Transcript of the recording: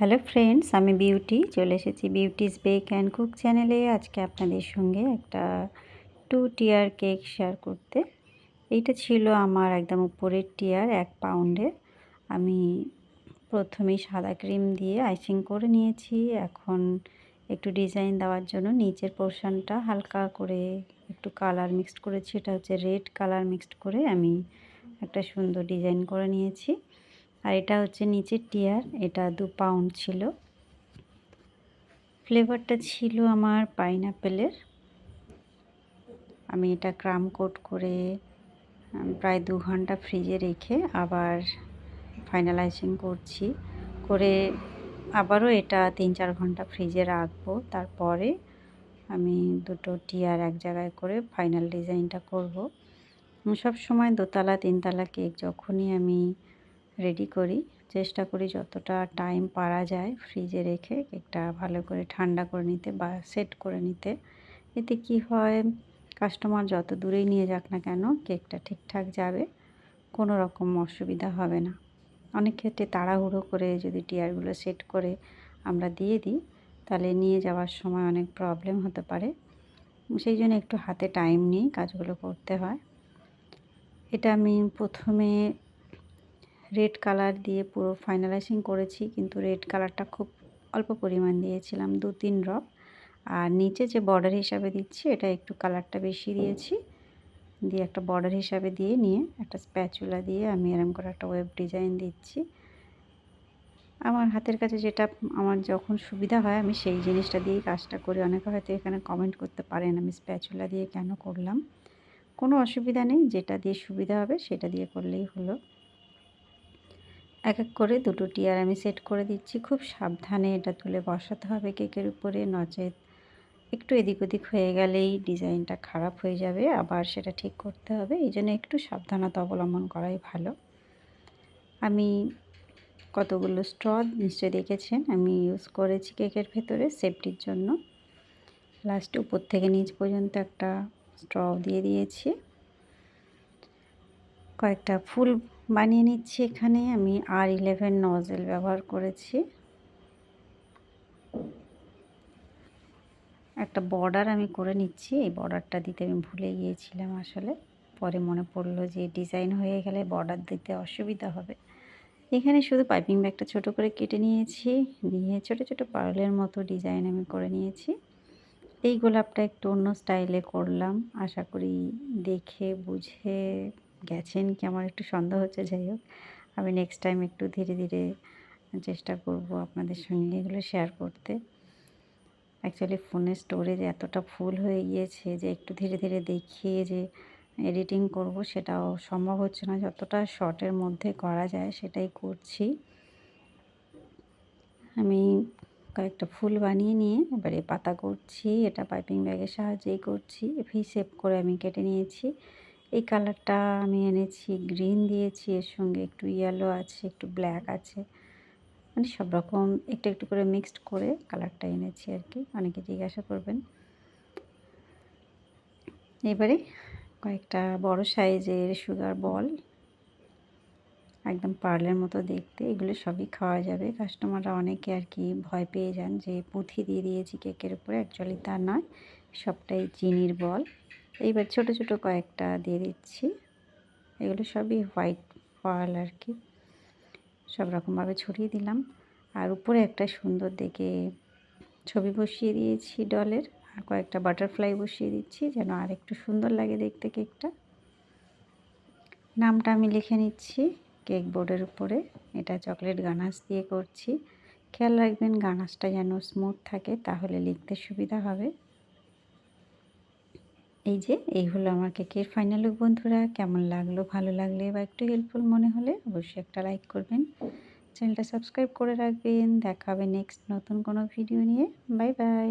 Hello friends, আমি beauty চলে এসেছি বিউটিস বেক অ্যান্ড কুক চ্যানেলে। আজকে আপনাদের সঙ্গে একটা 2 টিয়ার কেক শেয়ার করতে। এইটা ছিল আমার একদম উপরের টিয়ার 1 পাউন্ডের। আমি প্রথমেই সাদা ক্রিম দিয়ে আইসিং করে নিয়েছি। এখন একটু ডিজাইন দেওয়ার জন্য নিচের পোর্শনটা হালকা করে একটু কালার মিক্সড করেছি। এটা হচ্ছে রেড কালার মিক্সড করে আমি একটা সুন্দর ডিজাইন করে নিয়েছি। আর এটা হচ্ছে নিচের টিয়ার, এটা 2 পাউন্ড ছিল। ফ্লেভারটা ছিল আমার পাইনঅ্যাপেলের। আমি এটা ক্রাম কোট করে প্রায় 2 ঘন্টা ফ্রিজে রেখে আবার ফাইনালাইজিং করছি। করে আবারও এটা 3-4 ঘন্টা ফ্রিজে রাখবো। তারপরে আমি দুটো টিয়ার এক জায়গায় করে ফাইনাল ডিজাইনটা করব। সব সময় দোতলা 3তলা কেক যখনই আমি রেডি করি, চেষ্টা করি যতটা টাইম পারা যায় ফ্রিজে রেখে কেকটা ভালো করে ঠান্ডা করে নিতে বা সেট করে নিতে। এতে কি হয়, কাস্টমার যত দূরেই নিয়ে যাক না কেন কেকটা ঠিকঠাক যাবে, কোনো রকম অসুবিধা হবে না। অনেক ক্ষেত্রে তাড়াহুড়ো করে যদি টিয়ারগুলো সেট করে আমরা দিয়ে দিই, তাহলে নিয়ে যাওয়ার সময় অনেক প্রবলেম হতে পারে। সেই জন্য একটু হাতে টাইম নিয়ে কাজগুলো করতে হয়। এটা আমি প্রথমে রেড কালার দিয়ে পুরো ফাইনালাইজিং করেছি, কিন্তু রেড কালারটা খুব অল্প পরিমাণ দিয়েছিলাম, 2-3 ড্রপ। আর নিচে যে বর্ডার হিসাবে দিচ্ছি এটা একটু কালারটা বেশি দিয়েছি, দিয়ে একটা বর্ডার হিসাবে দিয়ে নিয়ে একটা স্প্যাচুলা দিয়ে আমি এরকম করে একটা ওয়েব ডিজাইন দিচ্ছি। আমার হাতের কাছে যেটা আমার যখন সুবিধা হয় আমি সেই জিনিসটা দিয়েই কাজটা করি। অনেকে হয়তো এখানে কমেন্ট করতে পারেন আমি স্প্যাচুলা দিয়ে কেন করলাম। কোনো অসুবিধা নেই, যেটা দিয়ে সুবিধা হবে সেটা দিয়ে করলেই হলো। এক এক করে দুটো টিয়ার আমি সেট করে দিচ্ছি। খুব সাবধানে এটা তুলে বসাতে হবে কেকের উপরে, নচেত একটু এদিক ওদিক হয়ে গেলেই ডিজাইনটা খারাপ হয়ে যাবে, আবার সেটা ঠিক করতে হবে। এই জন্য একটু সাবধানতা অবলম্বন করাই ভালো। আমি কতগুলো স্ট্র নিশ্চয়ই দেখেছেন আমি ইউজ করেছি কেকের ভেতরে সেফটির জন্য। লাস্টে উপর থেকে নিচ পর্যন্ত একটা স্ট্র দিয়ে দিয়েছি। কয়েকটা ফুল বানিয়ে নিচ্ছি। এখানে আমি R11 নজেল ব্যবহার করেছি। একটা বর্ডার আমি করে নিচ্ছি। এই বর্ডারটা দিতে আমি ভুলে গিয়েছিলাম আসলে। পরে মনে পড়লো যে ডিজাইন হয়ে গেলে বর্ডার দিতে অসুবিধা হবে। এখানে শুধু পাইপিং ব্যাগটা ছোট করে কেটে নিয়েছি, নিয়ে ছোট ছোট পার্লের মতো ডিজাইন আমি করে নিয়েছি। এই গোলাপটা একটু অন্য স্টাইলে করলাম। আশা করি দেখে বুঝে গেছেন কি, আমার একটু সন্দেহ হচ্ছে। যাই হোক, আমি নেক্সট টাইম একটু ধীরে ধীরে চেষ্টা করব আপনাদের সঙ্গে এগুলো শেয়ার করতে। অ্যাকচুয়ালি ফোনের স্টোরেজ এতটা ফুল হয়ে গিয়েছে যে একটু ধীরে ধীরে দেখিয়ে যে এডিটিং করব সেটাও সম্ভব হচ্ছে না। যতটা শর্টের মধ্যে করা যায় সেটাই করছি। আমি কয়েকটা ফুল বানিয়ে নিয়ে এবারে পাতা করছি। এটা পাইপিং ব্যাগের সাহায্যেই করছি। ভি শেপ করে আমি কেটে নিয়েছি। এই কালারটা আমি এনেছি, গ্রিন দিয়েছি, এর সঙ্গে একটু ইয়েলো আছে, একটু ব্ল্যাক আছে, মানে সব রকম একটু একটু করে মিক্সড করে কালারটা এনেছি আর কি। অনেকে জিজ্ঞাসা করবেন। এবারে কয়েকটা বড় সাইজের সুগার বল, একদম পার্লের মতো দেখতে। এগুলো সবই খাওয়া যাবে। কাস্টমাররা অনেকে আর কি ভয় পেয়ে যান যে পুঁথি দিয়ে দিয়েছি কেকের উপরে, অ্যাকচুয়ালি তা নয়, সবটাই চিনির বল। এইবার ছোট ছোট কয়েকটা দিয়ে দিচ্ছি। এগুলো সবই হোয়াইট পার্ল আর কি, সব রকমভাবে ছড়িয়ে দিলাম। আর উপরে একটা সুন্দর দেখে ছবি বসিয়ে দিয়েছি ডলের, আর কয়েকটা বাটারফ্লাই বসিয়ে দিচ্ছি যেন আর একটু সুন্দর লাগে দেখতে কেকটা। নামটা আমি লিখে নিচ্ছি কেক বোর্ডের উপরে। এটা চকলেট গানাশ দিয়ে করছি। খেয়াল রাখবেন গানাশটা যেন স্মুথ থাকে, তাহলে লিখতে সুবিধা হবে। এই হলো আমার কেকের ফাইনাল লুক। বন্ধুরা, কেমন লাগলো? ভালো লাগলে বা একটু হেল্পফুল মনে হলে অবশ্যই একটা লাইক করবেন, চ্যানেলটা সাবস্ক্রাইব করে রাখবেন। দেখা হবে নেক্সট নতুন কোনো ভিডিও নিয়ে। Bye bye.